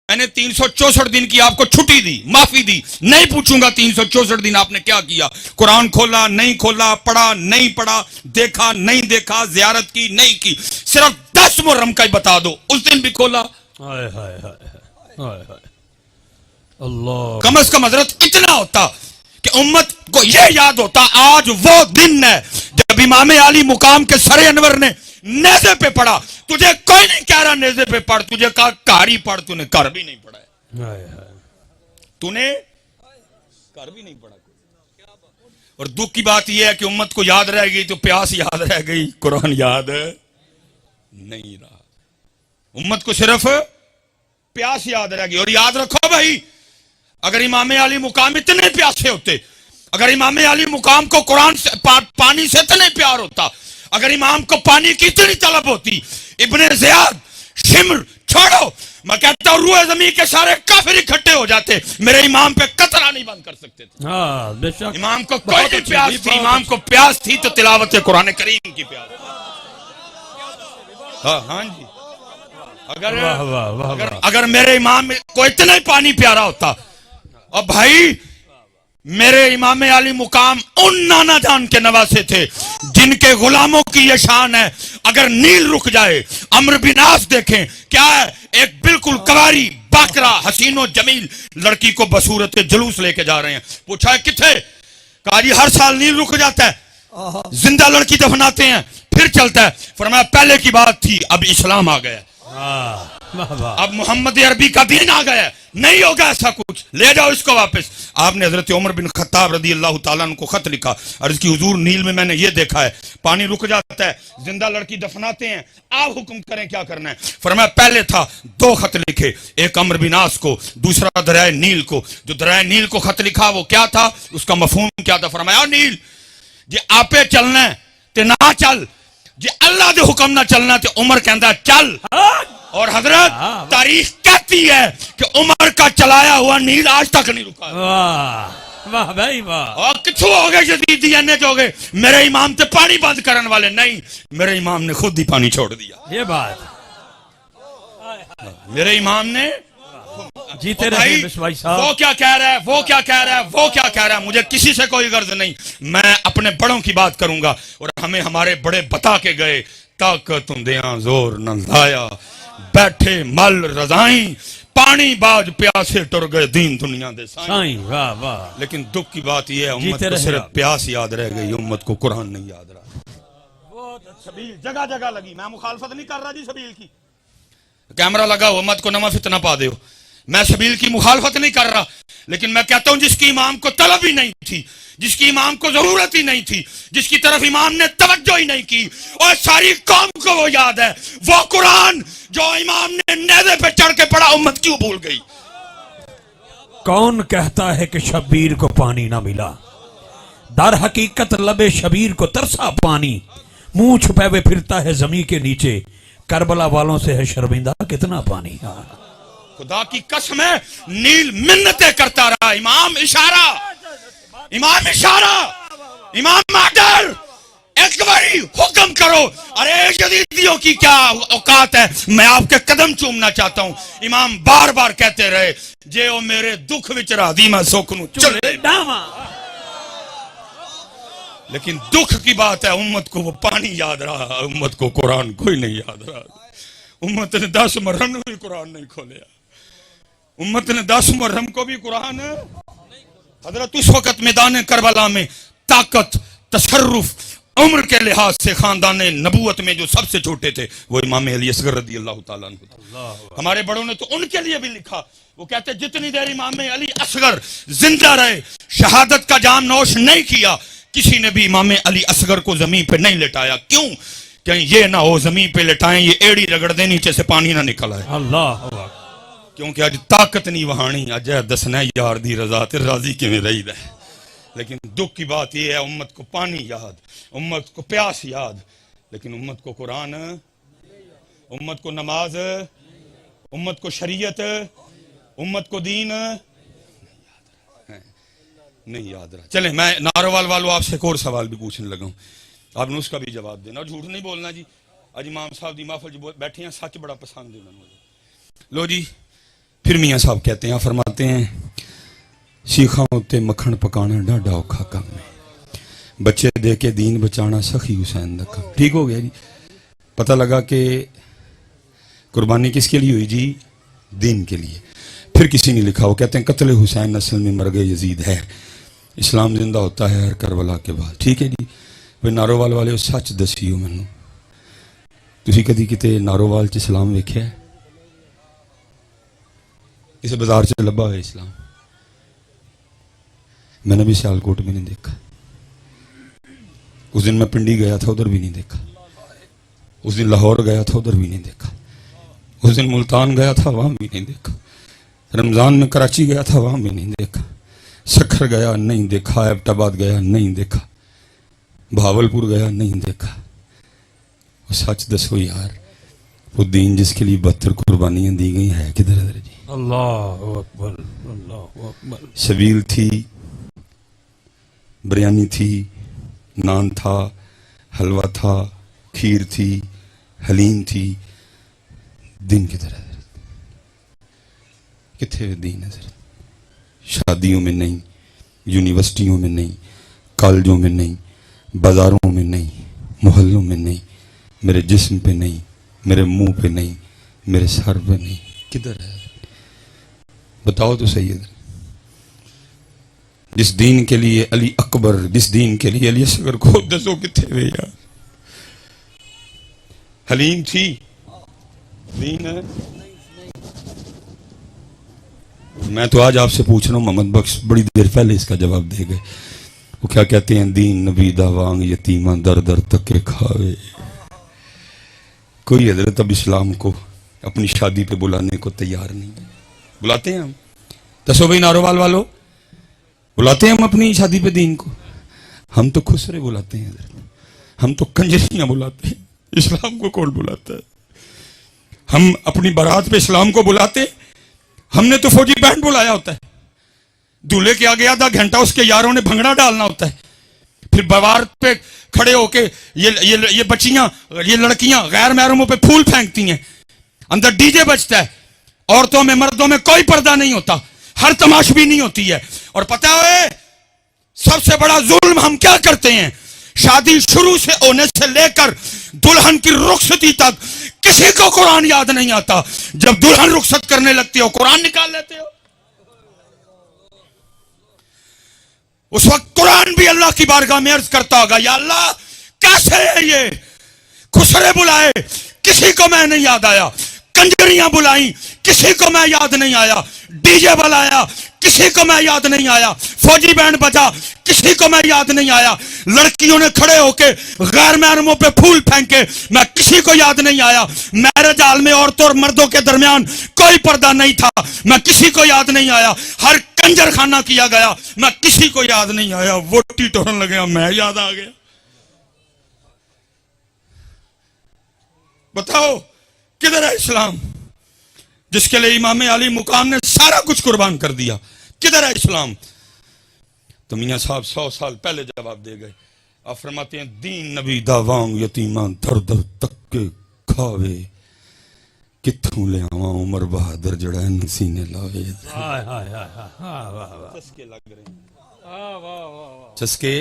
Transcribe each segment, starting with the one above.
मैंने 364 दिन की आपको छुट्टी दी, माफी दी, नहीं पूछूंगा 364 दिन आपने क्या किया। कुरान खोला नहीं खोला, पढ़ा नहीं पढ़ा, देखा नहीं देखा, जियारत की नहीं की, सिर्फ 10 मुहर्रम का ही बता दो, उस दिन भी खोला। हाय हाय हाय हाय हाय अल्लाह। कम से कम हजरत इतना होता कि उम्मत को यह याद होता आज वो दिन है जब इमाम अली मुकाम के सरे अनवर ने नेज़े पे पढ़ा। तुझे कोई नहीं कह रहा नेज़े पे पढ़, तुझे कहा कार ही पढ़, तूने कर भी नहीं पढ़ा है, तूने कर भी नहीं पढ़ा। और दुख की बात यह है कि उम्मत को याद रह गई तो प्यास याद रह गई, कुरान याद नहीं रहा। उम्मत को सिर्फ प्यास याद रह गई। और याद रखो भाई, अगर इमाम अली मुकाम इतने प्यासे होते, अगर इमाम अली मुकाम को कुरान से पानी से इतने प्यार होता, अगर इमाम को पानी की इतनी तलब होती, इब्ने ज़ियाद शिम्र छोड़ो, मैं कहता हूं रूए ज़मीन के सारे काफिर इकट्ठे हो जाते, मेरे इमाम पे कतरा नहीं बंद कर सकते थे। हाँ बेशक। इमाम को कोई नहीं प्यास थी, इमाम को प्यास थी तो तिलावत कुरान करीम की प्यास। हाँ जी, अगर मेरे इमाम को इतना ही पानी प्यारा होता। और भाई मेरे इमाम अली मुकाम उन नाना जान के नवासे थे जिनके गुलामों की ये शान है, अगर नील रुक जाए, अम्र बिन आस देखें क्या है, एक बिल्कुल कवारी बाकरा हसीनो जमील लड़की को बसूरत जुलूस लेके जा रहे हैं। पूछा है किथे, कहा जी हर साल नील रुक जाता है, जिंदा लड़की दफनाते हैं फिर चलता है। फरमाया पहले की बात थी, अब इस्लाम आ गया, अब मोहम्मद अरबी का दीन आ गया, नहीं होगा ऐसा कुछ, ले जाओ इसको वापस। आपने हजरत उमर बिन खत्ताब रदी अल्लाह ताला अन्हु को खत लिखा, और इसकी हुजूर नील में मैंने ये देखा है, पानी रुक जाता है, जिंदा लड़की दफनाते हैं, आप हुक्म करें क्या करना है। फरमाया पहले था 2 खत लिखे, एक अम्र बिन आस को, दूसरा दरियाए नील को। जो दरियाए नील को खत लिखा वो क्या था, उसका मफहूम क्या था। फरमाया नील जे आपे चलना है ते ना चल, जे अल्लाह दे हुक्म ना चलना ते उमर कहता चल। और हजरत तारीख कहती है कि उमर का चलाया हुआ नील आज तक नहीं रुका। वाह भाई वाह। और किथों हो गए जदीदी अन्ने हो गए, मेरे इमाम ते पानी बंद करने वाले नहीं, मेरे इमाम ने खुद ही पानी छोड़ दिया। ये बात मेरे इमाम ने जीते रहे भाई साहब। वो क्या कह रहा है, वो क्या कह रहा है, वो क्या कह रहा है, मुझे किसी से कोई गर्ज नहीं, मैं अपने बड़ों की बात करूंगा। और हमें हमारे बड़े बता के गए, ताकत उन्दिया जोर न लाया, बैठे मल रजाई, पानी बाज प्यासे टुर गए दीन दुनिया दे साईं। वाह वाह। लेकिन दुख की बात यह है उम्मत को सिर्फ प्यास याद रह गई, उम्मत को कुरान नहीं याद रहा। शबील जगह जगह लगी, मैं मुखालफत नहीं कर रहा जी शबील की, कैमरा लगा हो मत को नमा फितना पा दो, मैं शबील की मुखालफत नहीं कर रहा, लेकिन मैं कहता हूं जिसकी इमाम को तलब ही नहीं थी, जिसकी इमाम को जरूरत ही नहीं थी, जिसकी तरफ इमाम ने तवज्जो ही नहीं की, और सारी कौम को वो याद है, वो कुरान जो इमाम ने नेज़े पे चढ़ के पढ़ा, उम्मत क्यों भूल गई। कौन कहता है कि शबीर को पानी ना मिला, दर हकीकत लबे शबीर को तरसा पानी, मुंह छुपे हुए फिरता है जमीन के नीचे, करबला वालों से है शर्मिंदा कितना पानी। खुदा की कसम है नील मिन्नतें करता रहा, इमाम इशारा, इमाम इशारा, इमाम आर्डर, एक बारी हुक्म करो। अरे जदीदियों की क्या औकात है, मैं आपके कदम चूमना चाहता हूं। इमाम बार बार कहते रहे जे ओ मेरे दुख विच राधी मैं सुख नूं चले डावा। लेकिन दुख की बात है उम्मत को वो पानी याद रहा, उम्मत को कुरान कोई नहीं याद रहा। उम्मत ने 10 मुहर्रम में भी कुरान नहीं खोलिया, उम्मत ने 10 मुहर्रम को भी कुरान। हजरत उस वक्त मैदान करबला में ताकत तसर्रुफ उम्र के लिहाज से खानदान नबूवत में जो सबसे छोटे थे वो इमाम अली असगर रदी अल्लाह ताला अन्हु थे। हमारे बड़ों ने तो उनके लिए भी लिखा, वो कहते जितनी देर इमाम अली असगर जिंदा रहे, शहादत का जाम नोश नहीं किया, किसी ने भी इमाम अली असगर को जमीन पे नहीं लिटाया। क्यों? कहीं ये ना हो जमीन पे लिटाएं, ये एड़ी रगड़ दे, नीचे से पानी ना निकल आए। अल्लाह, क्योंकि अज ताकत नहीं वहानी, अज दसना यार दी रजा ते राजी किवें रहीदा है। लेकिन दुख की बात यह है उम्मत को पानी याद, उम्मत को प्यास याद, लेकिन उम्मत को कुरान, उम्मत को नमाज, उम्मत को शरीयत, उम्मत को दीन नहीं याद रहा। चले मैं नारोवाल वालों आपसे एक और सवाल भी पूछने लगा हूं, आपने उसका भी जवाब देना, झूठ नहीं बोलना जी। अज इमाम साहब की महफिल बैठे हैं, सच बड़ा पसंद है उन्होंने। लो जी फिर मियाँ साहब कहते हैं, फरमाते हैं सीखा उत्ते मक्खन पकाना डाढ़ा औखा काम है, बच्चे दे के दीन बचाना सखी हुसैन दा काम। ठीक हो गया जी। पता लगा कि कुर्बानी किसके लिए हुई जी? दीन के लिए। फिर किसी ने लिखा, वो कहते हैं कत्ल हुसैन असल में मर गए यजीद है, इस्लाम जिंदा होता है हर करबला के बाद। ठीक है जी। भाई नारोवाल वाले सच दसियो मैनू, तुसी कदी किते नारोवाल च इस्लाम वेख्या है? किसी बाजार च लभा हुआ इस्लाम? मैंने भी सियालकोट में नहीं देखा। उस दिन मैं पिंडी गया था, उधर भी नहीं देखा। उस दिन लाहौर गया था, उधर भी नहीं देखा। उस दिन मुल्तान गया था, वहां भी नहीं देखा। रमजान में कराची गया था, वहां भी नहीं देखा। सखर गया नहीं देखा, एबटाबाद गया नहीं देखा, भावलपुर गया नहीं देखा। वो सच दसो यार, वो दीन जिसके लिए 72 कुर्बानियां दी गई है किधर है जी? अल्लाह अकबर, अल्लाह अकबर। शबील थी, बिरयानी थी, नान था, हलवा था, खीर थी, हलीम थी। दिन किधर है? किथे दीन है? शादियों में नहीं, यूनिवर्सिटियों में नहीं, कॉलेजों में नहीं, बाजारों में नहीं, मोहल्लों में नहीं, मेरे जिस्म पे नहीं, मेरे मुंह पे नहीं, मेरे सर पे नहीं। किधर है? बताओ तो सही है। जिस दीन के लिए अली अकबर, जिस दीन के लिए अली असगर को दसो किथे वे यार। हलीम थी, दीन है। मैं तो आज आपसे पूछ रहा हूं, मोहम्मद बख्श बड़ी देर पहले इसका जवाब दे गए। वो क्या कहते हैं? दीन नबी दा वांग यतीमा दर दर तक खावे। कोई हजरत अब इस्लाम को अपनी शादी पे बुलाने को तैयार नहीं है। बुलाते हैं हम? दसो भाई नारोवाल वालों, बुलाते हैं हम अपनी शादी पे दीन को? हम तो खुसरे बुलाते हैं, हम तो कंजरियां बुलाते हैं। इस्लाम को कौन बुलाता है? हम अपनी बारात पे इस्लाम को बुलाते? हमने तो फौजी बैंड बुलाया होता है। दूल्हे के आगे आधा घंटा उसके यारों ने भंगड़ा डालना होता है। फिर बाजार पे खड़े होके ये बच्चियां, ये लड़कियां गैर महरमों पे फूल फेंकती हैं। अंदर डीजे बजता है। औरतों में मर्दों में कोई पर्दा नहीं होता, हर तमाशबी नहीं होती है। और पता है सबसे बड़ा जुल्म हम क्या करते हैं? शादी शुरू से होने से लेकर दुल्हन की रुखसती तक किसी को कुरान याद नहीं आता। जब दुल्हन रुखसत करने लगती हो, कुरान निकाल लेते हो। उस वक्त कुरान भी अल्लाह की बारगाह में अर्ज करता होगा, या अल्लाह कैसे है ये? खुसरे बुलाए, किसी को मैं नहीं याद आया। कंजरियां बुलाई, किसी को मैं याद नहीं आया। डीजे बुलाया, किसी को मैं याद नहीं आया। फौजी बैंड बजा, किसी को मैं याद नहीं आया। लड़कियों ने खड़े होके गैर महरमों पे फूल फेंके, मैं किसी को याद नहीं आया। मैरिज हाल में औरतों और मर्दों के दरमियान कोई पर्दा नहीं था, मैं किसी को याद नहीं आया। हर कंजर खाना किया गया, मैं किसी को याद नहीं आया। वोटी टोरन लगे, मैं याद आ गया। बताओ किधर है इस्लाम, जिसके लिए इमाम अली मुकाम ने सारा कुछ कुर्बान कर दिया? किधर है इस्लाम? तो मियां साहब 100 साल पहले जवाब दे गए। आप फरमाते हैं दीन नबी दा वांग यतीमा दर दर तक के खावे, किथों ले आवा उमर बहादुर जड़ा सीने लावे। चस्के लग रहे हैं, चस्के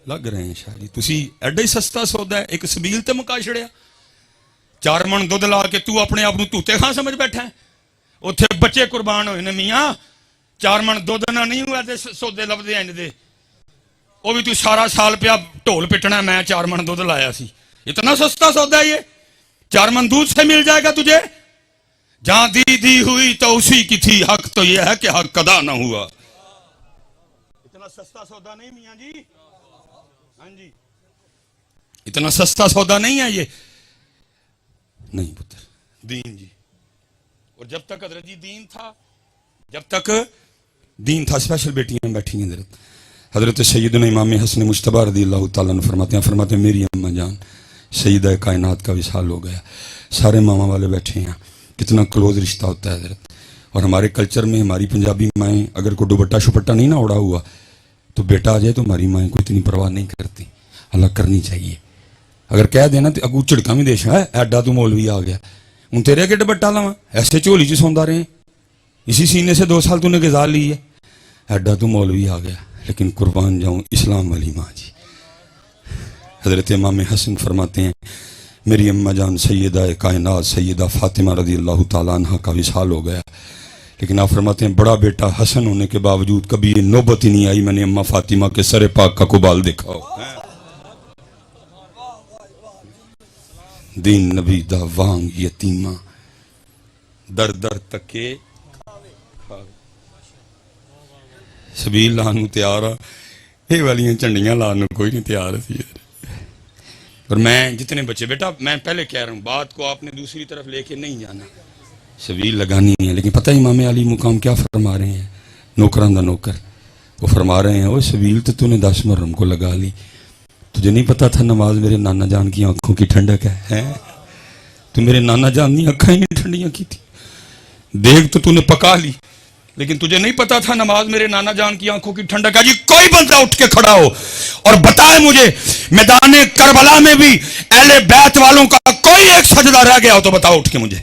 लग रहे हैं। शायरी तुसी एडा ही सस्ता सौदा है, एक सबील ते मुका छड़िया। 4 मन दुध ला के तू अपने आप धूते खां समझ बैठा है। उत्थे बच्चे कुर्बान होए ने मियां, 4 मन दुध ना नहीं हुआ ते सौदे लभदे इंज दे। वो भी तू सारा साल पिया ढोल पिटना, मैं 4 मन दुध लाया सी। इतना सस्ता सौदा है ये? 4 मन दूध से मिल जाएगा तुझे। जहां दी हुई तो उसी की थी, हक तो यह है कि हक अदा ना हुआ। इतना सस्ता सौदा नहीं मियां जी। हाँ जी, इतना सस्ता सौदा नहीं है ये। नहीं पुत्र, दीन जी। और जब तक हजरत जी दीन था, जब तक दीन था, स्पेशल बेटियां बैठी हैं। हजरत सैयदना इमाम हसन मुश्तबा रज़ियल्लाहु ताला अन्हु फरमाते हैं मेरी अम्मा जान सईदा कायनात का विसाल हो गया। सारे मामा वाले बैठे हैं, कितना क्लोज रिश्ता होता है हजरत। और हमारे कल्चर में हमारी पंजाबी माएँ अगर कोई दुपट्टा शुपट्टा नहीं ना उड़ा हुआ तो बेटा आ जाए तो हमारी माएँ को इतनी परवाह नहीं करती। हालांकि करनी चाहिए। अगर कह देना तो अगू झिड़का भी देश है, एडा तू मौलवी आ गया, हूँ तेरे अगे दुपट्टा लावा, ऐसे झोली च सौंदा रहे। इसी सीने से 2 साल तूने ग़िज़ा ली है, एडा तू मौलवी आ गया। लेकिन कुर्बान जाऊं इस्लाम वाली माँ जी। हज़रत इमाम हसन फरमाते हैं मेरी अम्मा जान सैयदा कायनात सैयदा फातिमा रज़ी अल्लाह ताला अन्हा का विसाल हो गया, लेकिन आप फरमाते हैं बड़ा बेटा हसन होने के बावजूद कभी ये नौबत ही नहीं आई मैंने अम्मा फातिमा के सरे पाक का कुबाल देखा हो। दीन नबी दा वांग यतीमा दर दर तके सबील लानू तैयार आ, ये वालियां झंडियां लाने कोई नहीं तैयार सी। और मैं जितने बच्चे बेटा मैं पहले कह रहा हूँ बात को आपने दूसरी तरफ लेके नहीं जाना, सबील लगानी है। लेकिन पता है इमाम अली मुकाम क्या फरमा रहे हैं, नौकरान दा नौकर वो फरमा रहे हैं वो सबील तो तूने 10 मुहर्रम को लगा ली, तुझे नहीं पता था नमाज मेरे नाना जान की आंखों की ठंडक है? तू मेरे नाना जान की आंखें ही ठंडियां की थी, देख तो तूने पका ली, लेकिन तुझे नहीं पता था नमाज मेरे नाना जान की आंखों की ठंडक है। जी कोई बंदा उठ के खड़ा हो और बताए मुझे मैदान करबला में भी अहले बैत वालों का कोई एक सजदा रह गया हो तो बताओ उठ के मुझे।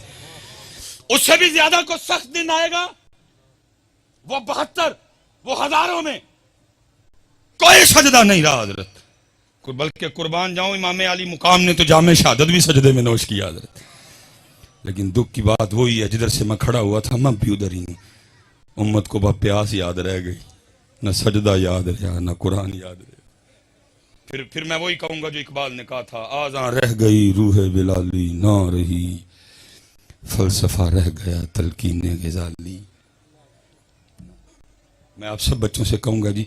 उससे भी ज्यादा को सख्त दिन आएगा, वो 72 वो हजारों में कोई सजदा नहीं रहा हजरत, बल्कि कुर्बान जाऊं इमाम अली मुकाम ने तो जामे शहादत भी सजदे में नोश किया हजरत। लेकिन दुख की बात वही है जिधर से मैं खड़ा हुआ था मैं भी उधर ही हूं। उम्मत को प्यास याद रह गई, न सजदा याद रहा न कुरान याद रहा। फिर मैं वही कहूंगा जो इकबाल ने कहा था, आज़ां रह गई रूह बिलाली ना रही, फलसफा रह गया तलकीन ग़ज़ाली। मैं आप सब बच्चों से कहूंगा जी